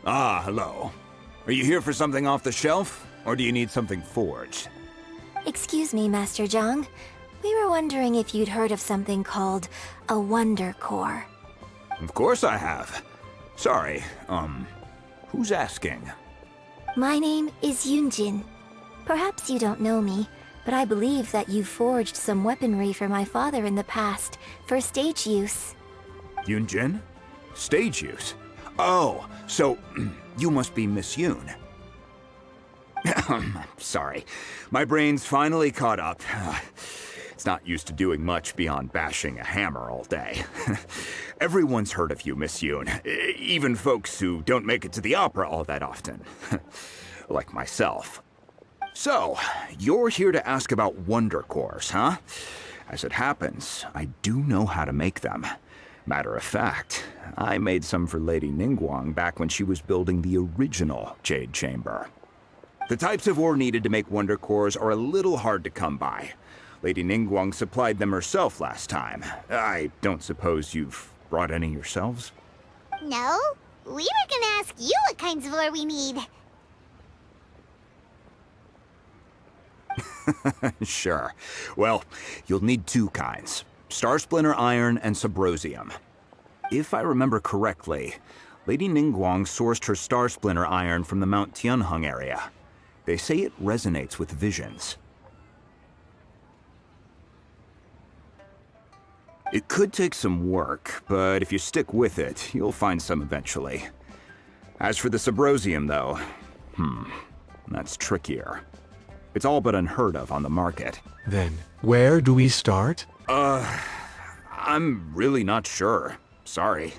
Ah, hello. Are you here for something off the shelf, or do you need something forged? Excuse me, Master Zhang. We were wondering if you'd heard of something called a Wonder Core. Of course I have. Sorry, who's asking? My name is Yunjin. Perhaps you don't know me, but I believe that you forged some weaponry for my father in the past, for stage use. Yunjin? Stage use? Oh, so you must be Miss Yoon. Sorry, my brain's finally caught up. It's not used to doing much beyond bashing a hammer all day. Everyone's heard of you, Miss Yoon, even folks who don't make it to the opera all that often. Like myself. So, you're here to ask about Wonder Cores, huh? As it happens, I do know how to make them. Matter of fact, I made some for Lady Ningguang back when she was building the original Jade Chamber. The types of ore needed to make Wonder Cores are a little hard to come by. Lady Ningguang supplied them herself last time. I don't suppose you've brought any yourselves? No, we were gonna ask you what kinds of ore we need. Sure. Well, you'll need two kinds. Star Splinter Iron and Subrosium. If I remember correctly, Lady Ningguang sourced her Star Splinter Iron from the Mount Tianheng area. They say it resonates with visions. It could take some work, but if you stick with it, you'll find some eventually. As for the Subrosium, though, that's trickier. It's all but unheard of on the market. Then, where do we start? I'm really not sure. Sorry.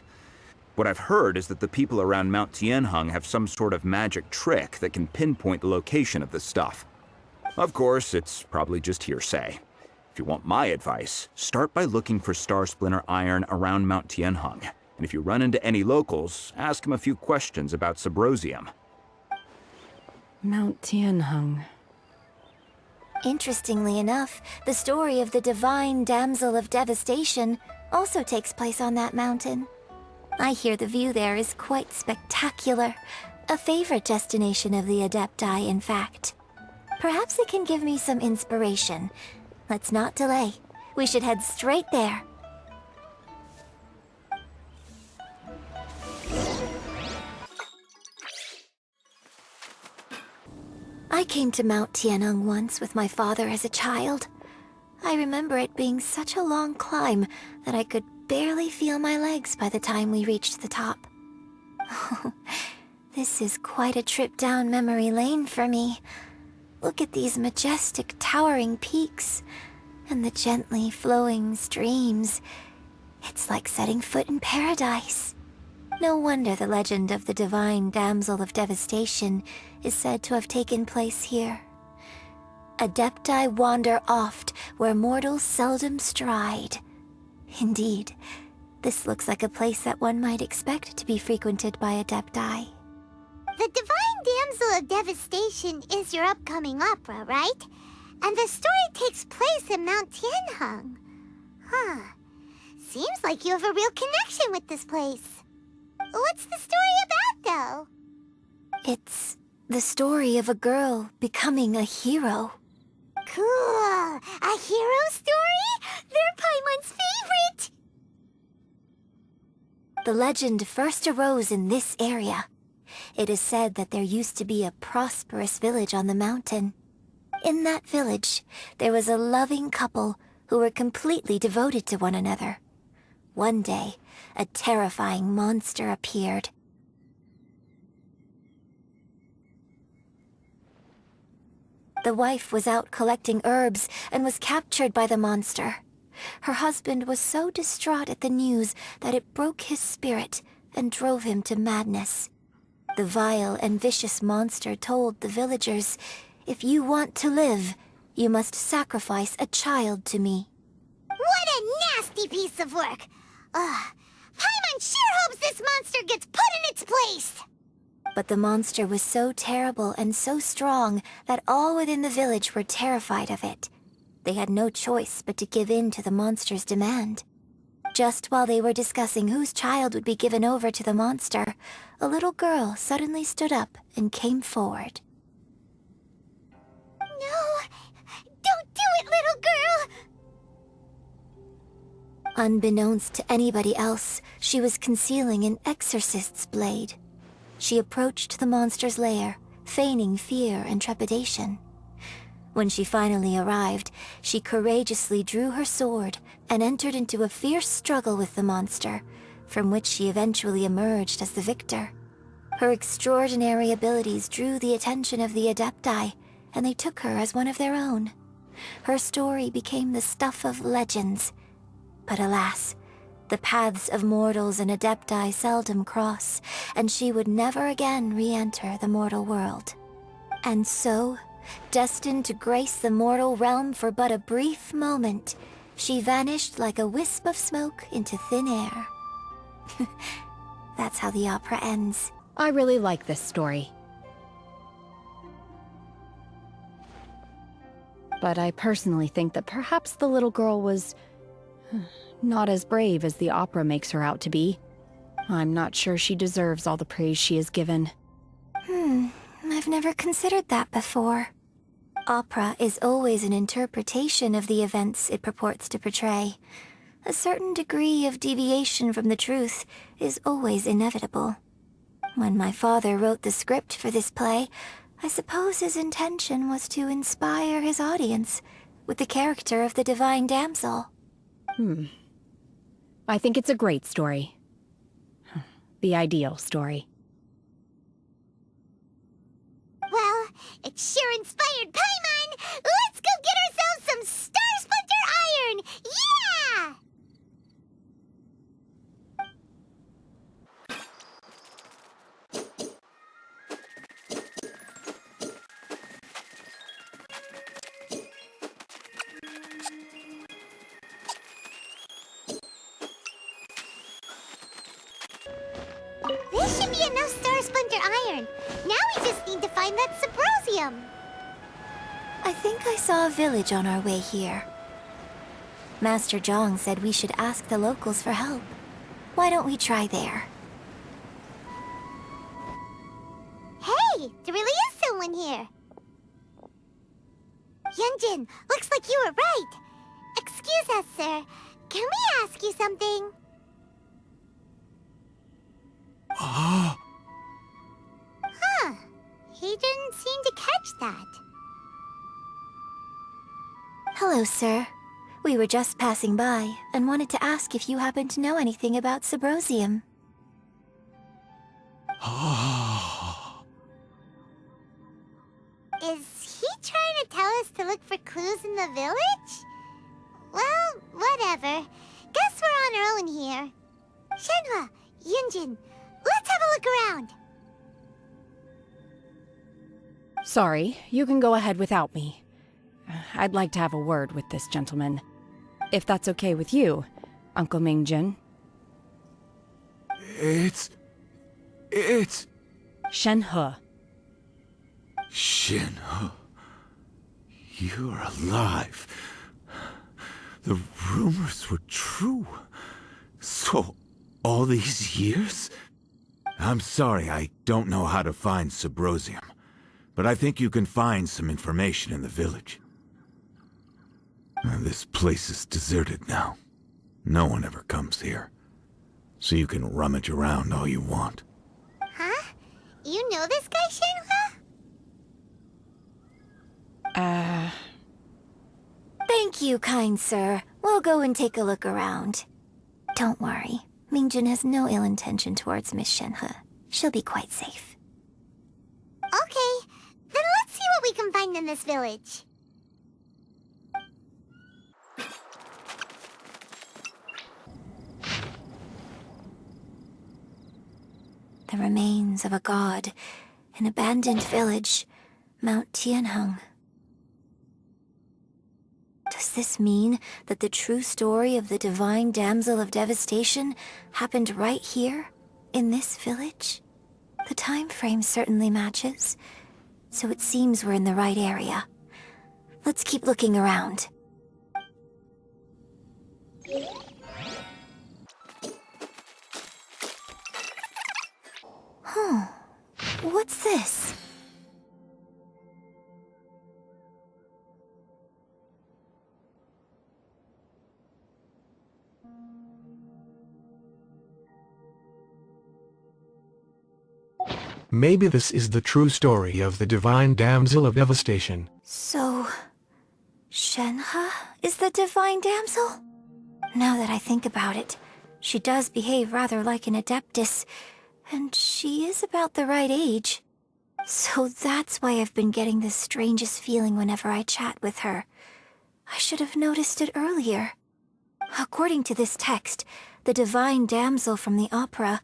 What I've heard is that the people around Mount Tianheng have some sort of magic trick that can pinpoint the location of the stuff. Of course, it's probably just hearsay. If you want my advice, start by looking for Star Splinter Iron around Mount Tianheng. And if you run into any locals, ask them a few questions about Subrosium. Mount Tianheng. Interestingly enough, the story of the divine damsel of devastation also takes place on that mountain. I hear the view there is quite spectacular. A favorite destination of the Adepti, in fact. Perhaps it can give me some inspiration. Let's not delay. We should head straight there. I came to Mount Tianheng once with my father as a child. I remember it being such a long climb that I could barely feel my legs by the time we reached the top. This is quite a trip down memory lane for me. Look at these majestic towering peaks and the gently flowing streams. It's like setting foot in paradise. No wonder the legend of the divine damsel of devastation is said to have taken place here. Adepti wander oft where mortals seldom stride. Indeed, this looks like a place that one might expect to be frequented by Adepti. The Divine Damsel of Devastation is your upcoming opera, right? And the story takes place in Mount Tianheng. Huh. Seems like you have a real connection with this place. What's the story about, though? It's the story of a girl becoming a hero. Cool. A hero story? They're Paimon's favorite! The legend first arose in this area. It is said that there used to be a prosperous village on the mountain. In that village, there was a loving couple who were completely devoted to one another. One day, a terrifying monster appeared. The wife was out collecting herbs and was captured by the monster. Her husband was so distraught at the news that it broke his spirit and drove him to madness. The vile and vicious monster told the villagers, "If you want to live, you must sacrifice a child to me." What a nasty piece of work! Paimon sure hopes this monster gets put in its place! But the monster was so terrible and so strong that all within the village were terrified of it. They had no choice but to give in to the monster's demand. Just while they were discussing whose child would be given over to the monster, a little girl suddenly stood up and came forward. No! Don't do it, little girl! Unbeknownst to anybody else, she was concealing an exorcist's blade. She approached the monster's lair, feigning fear and trepidation. When she finally arrived, she courageously drew her sword and entered into a fierce struggle with the monster, from which she eventually emerged as the victor. Her extraordinary abilities drew the attention of the Adepti, and they took her as one of their own. Her story became the stuff of legends. But alas, the paths of mortals and Adepti seldom cross, and she would never again re-enter the mortal world. And so, destined to grace the mortal realm for but a brief moment, she vanished like a wisp of smoke into thin air. That's how the opera ends. I really like this story. But I personally think that perhaps the little girl was not as brave as the opera makes her out to be. I'm not sure she deserves all the praise she is given. I've never considered that before. Opera is always an interpretation of the events it purports to portray. A certain degree of deviation from the truth is always inevitable. When my father wrote the script for this play, I suppose his intention was to inspire his audience with the character of the divine damsel. I think it's a great story. The ideal story. Well, it sure inspired Paimon! Let's go get ourselves some Star Splinter Iron! Yeah! This should be enough Star Splinter Iron. Now we just need to find that Subrosium. I think I saw a village on our way here. Master Zhang said we should ask the locals for help. Why don't we try there? Hey, there really is someone here. Yunjin, looks like you were right. Excuse us, sir. Can we ask you something? Huh. He didn't seem to catch that. Hello, sir. We were just passing by and wanted to ask if you happen to know anything about Subrosium. Is he trying to tell us to look for clues in the village? Well, whatever. Guess we're on our own here. Shenhua, Yunjin, let's have a look around. Sorry, you can go ahead without me. I'd like to have a word with this gentleman. If that's okay with you, Uncle Mingjin. It's... Shenhe. Shin, you're alive. The rumors were true. So, all these years? I'm sorry, I don't know how to find Subrosium, but I think you can find some information in the village. This place is deserted now. No one ever comes here. So you can rummage around all you want. Huh? You know this guy, Shenhua? Thank you, kind sir. We'll go and take a look around. Don't worry. Mingjin has no ill intention towards Miss Shenhe. She'll be quite safe. Okay, then let's see what we can find in this village. The remains of a god, an abandoned village, Mount Tianheng. Does this mean that the true story of the divine damsel of devastation happened right here, in this village? The time frame certainly matches, so it seems we're in the right area. Let's keep looking around. What's this? Maybe this is the true story of the divine damsel of devastation. So, Shenhe is the divine damsel? Now that I think about it, she does behave rather like an adeptus, and she is about the right age. So that's why I've been getting the strangest feeling whenever I chat with her. I should have noticed it earlier. According to this text, the divine damsel from the opera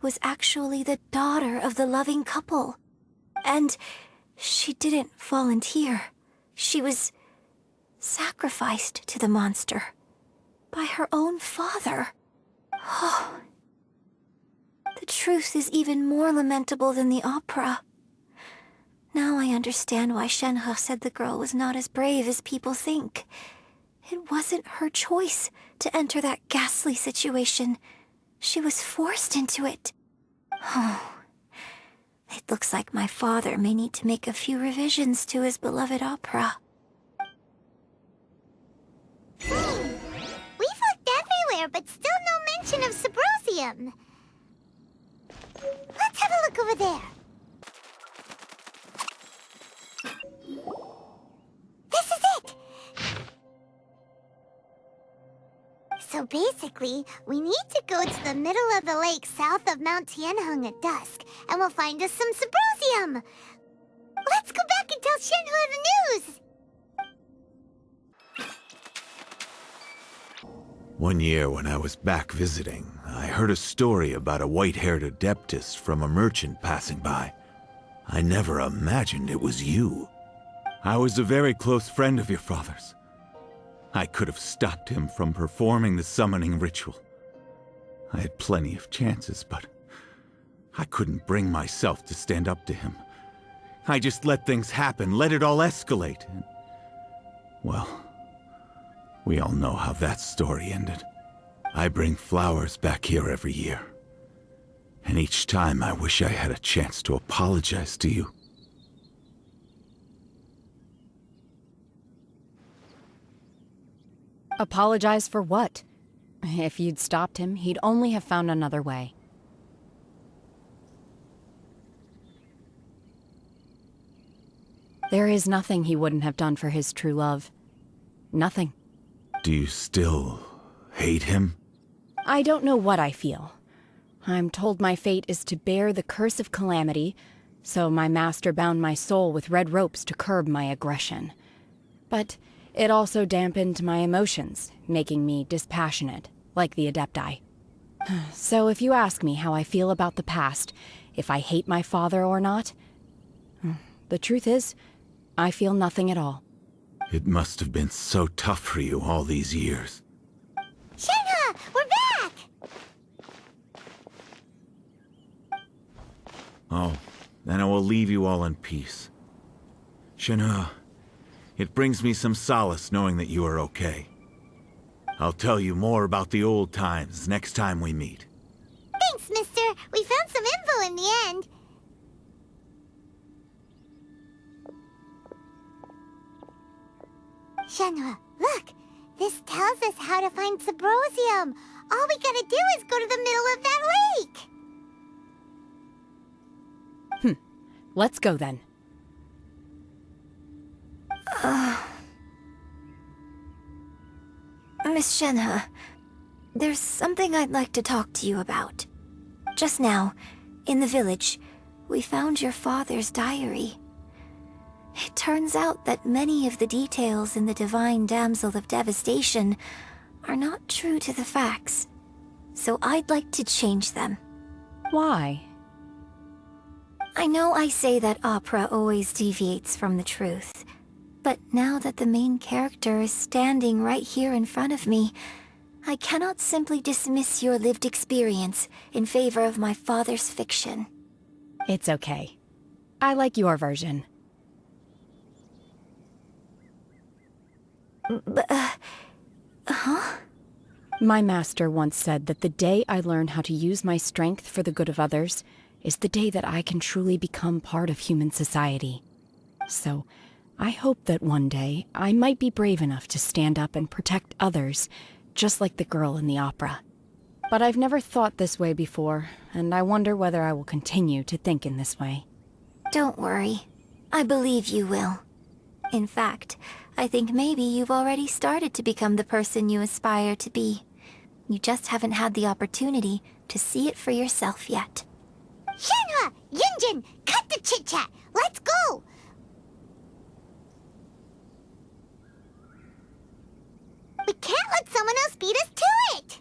was actually the daughter of the loving couple. And she didn't volunteer. She was sacrificed to the monster by her own father. Oh, the truth is even more lamentable than the opera. Now I understand why Shenhe said the girl was not as brave as people think. It wasn't her choice to enter that ghastly situation. She was forced into it. Oh, it looks like my father may need to make a few revisions to his beloved opera. We've looked everywhere, but still no mention of Sybrosium. Let's have a look over there. This is it! So basically, we need to go to the middle of the lake south of Mount Tianheng at dusk, and we'll find us some Sybrosium! Let's go back and tell Shenhe the news! One year when I was back visiting, I heard a story about a white-haired adeptus from a merchant passing by. I never imagined it was you. I was a very close friend of your father's. I could have stopped him from performing the summoning ritual. I had plenty of chances, but I couldn't bring myself to stand up to him. I just let things happen, let it all escalate. And, well, we all know how that story ended. I bring flowers back here every year. And each time I wish I had a chance to apologize to you. Apologize for what? If you'd stopped him, he'd only have found another way. There is nothing he wouldn't have done for his true love. Nothing. Do you still hate him? I don't know what I feel. I'm told my fate is to bear the curse of calamity, so my master bound my soul with red ropes to curb my aggression. But it also dampened my emotions, making me dispassionate, like the Adepti. So if you ask me how I feel about the past, if I hate my father or not, the truth is, I feel nothing at all. It must have been so tough for you all these years. Shenhe, we're back! Oh, then I will leave you all in peace. Shenhe, it brings me some solace knowing that you are okay. I'll tell you more about the old times next time we meet. Thanks, mister. We found some info in the end. Shenhe, look! This tells us how to find Sybrosium. All we gotta do is go to the middle of that lake! Let's go then. Miss Shenhe, there's something I'd like to talk to you about. Just now, in the village, we found your father's diary. It turns out that many of the details in the Divine Damsel of Devastation are not true to the facts, so I'd like to change them. Why? I know I say that opera always deviates from the truth, but now that the main character is standing right here in front of me, I cannot simply dismiss your lived experience in favor of my father's fiction. It's okay. I like your version. Huh? My master once said that the day I learned how to use my strength for the good of others, is the day that I can truly become part of human society. So, I hope that one day I might be brave enough to stand up and protect others, just like the girl in the opera. But I've never thought this way before, and I wonder whether I will continue to think in this way. Don't worry. I believe you will. In fact, I think maybe you've already started to become the person you aspire to be. You just haven't had the opportunity to see it for yourself yet. Shenhua! Yunjin! Cut the chit-chat! Let's go! We can't let someone else beat us to it!